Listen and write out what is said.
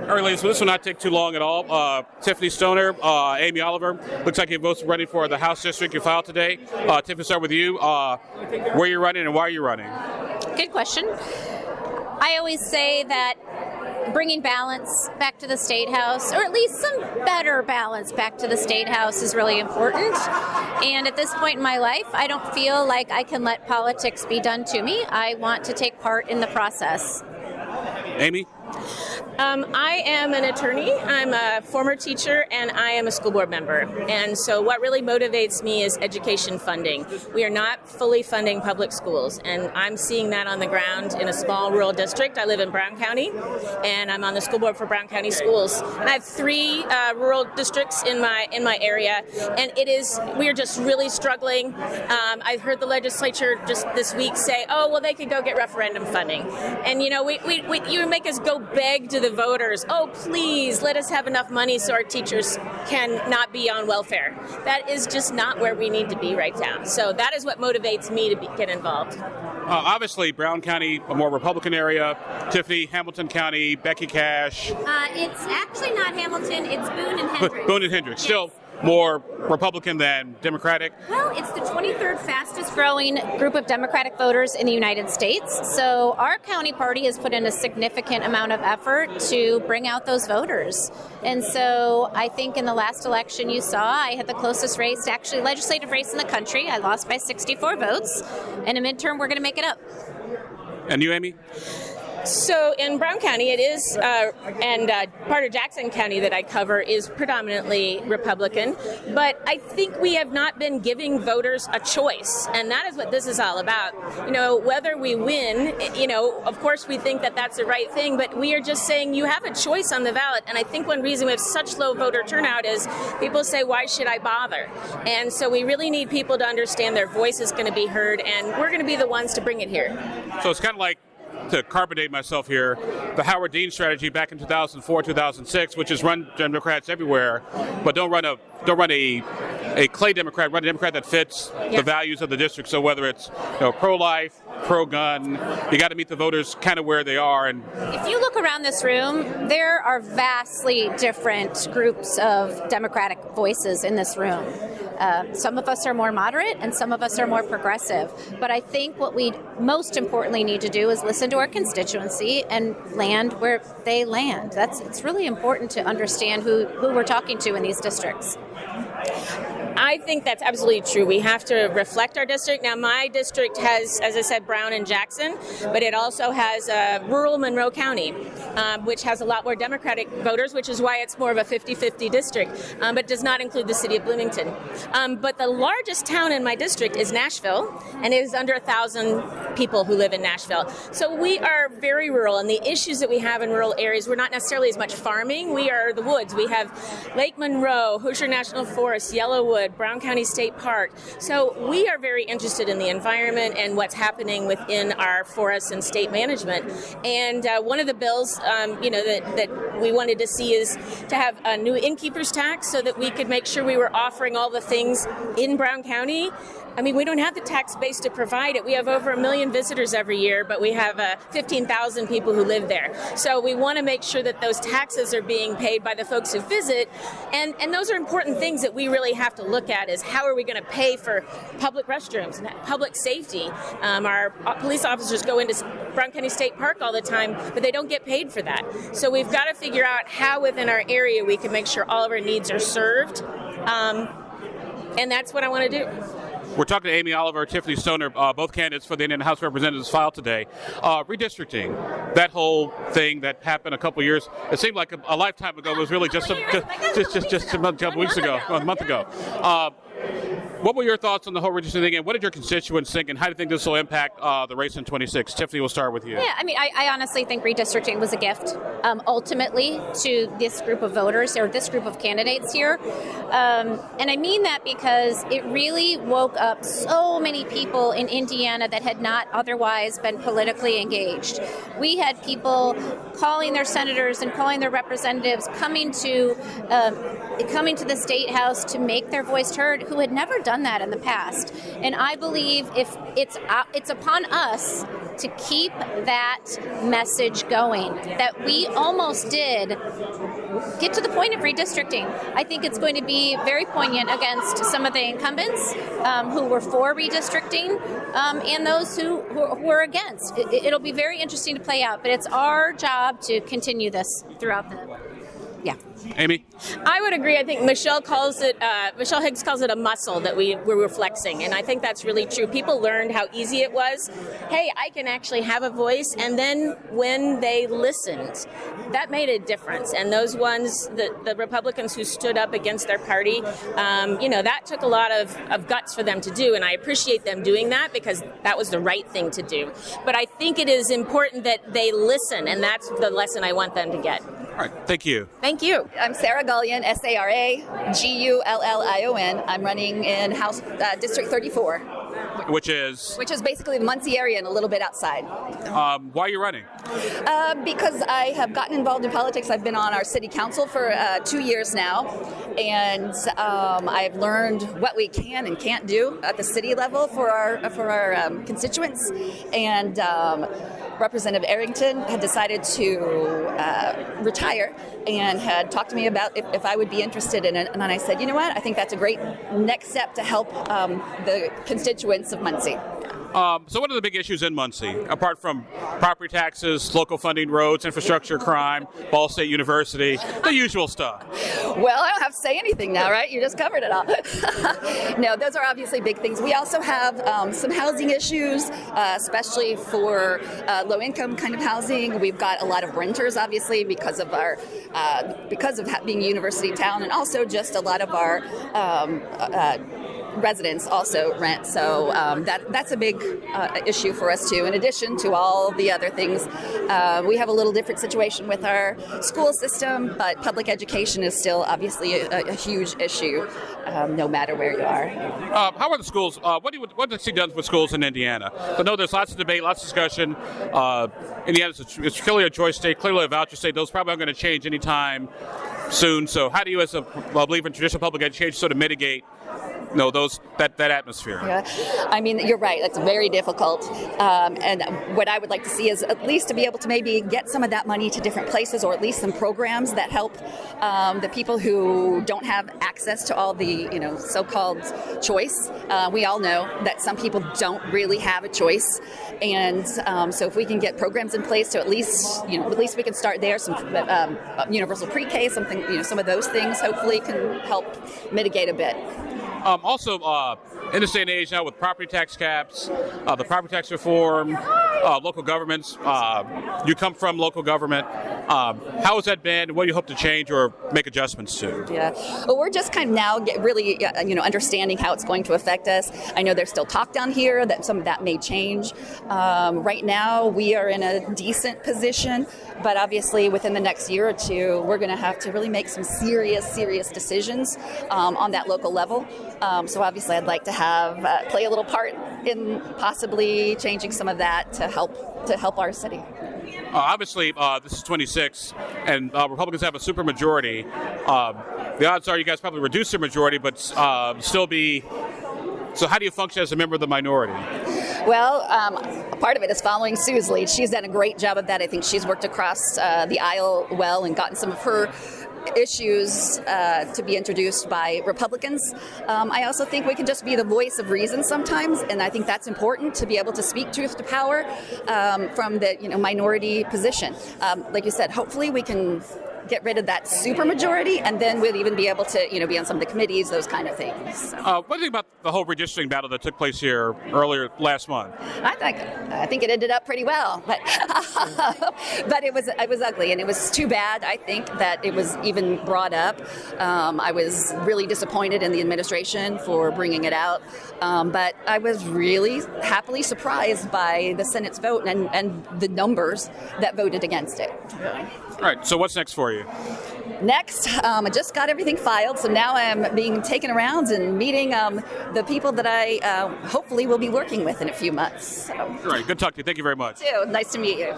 Early, so this will not take too long at all. Tiffany Stoner, Amy Oliver, looks like you're both running for the House District you filed today. Tiffany, start with you. Where you're running and why are you running? Good question. I always say that bringing balance back to the State House, or at least some better balance back to the State House, is really important. And at this point in my life, I don't feel like I can let politics be done to me. I want to take part in the process. Amy? I am an attorney. I'm a former teacher, and I am a school board member. And so what really motivates me is education funding. We are not fully funding public schools, and I'm seeing that on the ground in a small rural district. I live in Brown County, and I'm on the school board for Brown County Schools. And I have 3 rural districts in my area, and we are just really struggling. I heard the legislature just this week say, oh, well, they could go get referendum funding. And, you know, you make us go beg to the voters, oh, please let us have enough money so our teachers can not be on welfare. That is just not where we need to be right now. So that is what motivates me to get involved. Obviously, Brown County, a more Republican area. Tiffany, Hamilton County, Becky Cash. It's actually not Hamilton, it's Boone and Hendricks. Boone and Hendricks. Yes. Still more Republican than Democratic? Well, it's the 23rd fastest growing group of Democratic voters in the United States. So our county party has put in a significant amount of effort to bring out those voters. And so I think in the last election you saw, I had the closest race, actually legislative race in the country. I lost by 64 votes. And a midterm, we're going to make it up. And you, Amy? So in Brown County, it is, and part of Jackson County that I cover is predominantly Republican. But I think we have not been giving voters a choice, and that is what this is all about. You know, whether we win, you know, of course we think that that's the right thing, but we are just saying you have a choice on the ballot. And I think one reason we have such low voter turnout is people say, why should I bother? And so we really need people to understand their voice is going to be heard, and we're going to be the ones to bring it here. So it's kind of like, to carbonate myself here, the Howard Dean strategy back in 2004, 2006, which is run Democrats everywhere, but don't run a clay Democrat, run a Democrat that fits the values of the district. So whether it's pro-life, pro-gun, you got to meet the voters kind of where they are. And if you look around this room, there are vastly different groups of Democratic voices in this room. Some of us are more moderate and some of us are more progressive. But I think what we most importantly need to do is listen to our constituency and land where they land. It's really important to understand who we're talking to in these districts. I think that's absolutely true. We have to reflect our district. Now, my district has, as I said, Brown and Jackson, but it also has rural Monroe County, which has a lot more Democratic voters, which is why it's more of a 50-50 district, but does not include the city of Bloomington. But the largest town in my district is Nashville, and it is under 1,000 people who live in Nashville. So we are very rural, and the issues that we have in rural areas, we're not necessarily as much farming. We are the woods. We have Lake Monroe, Hoosier National Forest, Yellowwood, Brown County State Park. So we are very interested in the environment and what's happening within our forests and state management. And one of the bills, that we wanted to see is to have a new innkeeper's tax so that we could make sure we were offering all the things in Brown County. I mean, we don't have the tax base to provide it. We have over 1 million visitors every year, but we have 15,000 people who live there. So we want to make sure that those taxes are being paid by the folks who visit. And those are important things that we really have to look at, is how are we going to pay for public restrooms and public safety. Our police officers go into Brown County State Park all the time, but they don't get paid for that. So we've got to figure out how within our area we can make sure all of our needs are served. And that's what I want to do. We're talking to Amy Oliver, Tiffany Stoner, both candidates for the Indiana House of Representatives filed today. Redistricting, that whole thing that happened a couple years, it seemed like a lifetime ago. It was really just a month ago. What were your thoughts on the whole redistricting thing, and what did your constituents think, and how do you think this will impact the race in 26? Tiffany, we'll start with you. Yeah, I mean, I honestly think redistricting was a gift, ultimately, to this group of voters, or this group of candidates here. And I mean that because it really woke up so many people in Indiana that had not otherwise been politically engaged. We had people calling their senators and calling their representatives, coming to the State House to make their voice heard, who had never done that in the past. And I believe if it's upon us to keep that message going, that we almost did get to the point of redistricting. I think it's going to be very poignant against some of the incumbents who were for redistricting and those who were against. It'll be very interesting to play out, but it's our job to continue this throughout the... Yeah. Amy? I would agree. I think Michelle Higgs calls it a muscle that we were flexing, and I think that's really true. People learned how easy it was. Hey, I can actually have a voice, and then when they listened, that made a difference. And those ones, the Republicans who stood up against their party, that took a lot of guts for them to do, and I appreciate them doing that because that was the right thing to do. But I think it is important that they listen, and that's the lesson I want them to get. All right, thank you. Thank you. I'm Sarah Gullion, Saragullon. I'm running in House District 34. Which is? Which is basically the Muncie area and a little bit outside. Why are you running? Because I have gotten involved in politics. I've been on our city council for 2 years now, and I've learned what we can and can't do at the city level for our constituents. And Representative Arrington had decided to retire and had talked to me about if I would be interested in it. And then I said, you know what? I think that's a great next step to help the constituents of Muncie. So what are the big issues in Muncie, apart from property taxes, local funding, roads, infrastructure, crime, Ball State University, the usual stuff? Well, I don't have to say anything now, right? You just covered it all. No, those are obviously big things. We also have some housing issues, especially for low-income kind of housing. We've got a lot of renters, obviously, because of being a university town, and also just a lot of our residents also rent. So that's a big issue for us too. In addition to all the other things, we have a little different situation with our school system, but public education is still obviously a huge issue, no matter where you are. How are the schools? What does it done with schools in Indiana? I know there's lots of debate, lots of discussion. Indiana is clearly a choice state, clearly a voucher state. Those probably aren't going to change anytime soon. So how do you, as a believer in traditional public education, sort of mitigate that atmosphere? Yeah, I mean, you're right. That's very difficult. And what I would like to see is at least to be able to maybe get some of that money to different places, or at least some programs that help the people who don't have access to all the so-called choice. We all know that some people don't really have a choice, and so if we can get programs in place to at least we can start there. Some universal pre-K, something, some of those things hopefully can help mitigate a bit. Also, in this day and age now with property tax caps, the property tax reform, local governments, you come from local government. How has that been? What do you hope to change or make adjustments to? Yeah, well, we're just kind of now really understanding how it's going to affect us. I know there's still talk down here that some of that may change. Right now, we are in a decent position, but obviously within the next year or two, we're going to have to really make some serious decisions on that local level. So obviously, I'd like to have play a little part in possibly changing some of that to help our city. Obviously, this is 26, and Republicans have a supermajority. The odds are you guys probably reduce their majority, but still be. So how do you function as a member of the minority? Well, a part of it is following Sue's lead. She's done a great job of that. I think she's worked across the aisle well and gotten some of her issues to be introduced by Republicans. I also think we can just be the voice of reason sometimes, and I think that's important to be able to speak truth to power from the minority position. Like you said, hopefully we can get rid of that supermajority, and then we'll even be able to be on some of the committees, those kind of things. So. What do you think about the whole redistricting battle that took place here earlier last month? I think it ended up pretty well, but but it was ugly, and it was too bad. I think that it was even brought up. I was really disappointed in the administration for bringing it out, but I was really happily surprised by the Senate's vote and the numbers that voted against it. All right, so what's next for you? Next, I just got everything filed, so now I'm being taken around and meeting the people that I hopefully will be working with in a few months. So. All right, good talk to you. Thank you very much. Nice to meet you.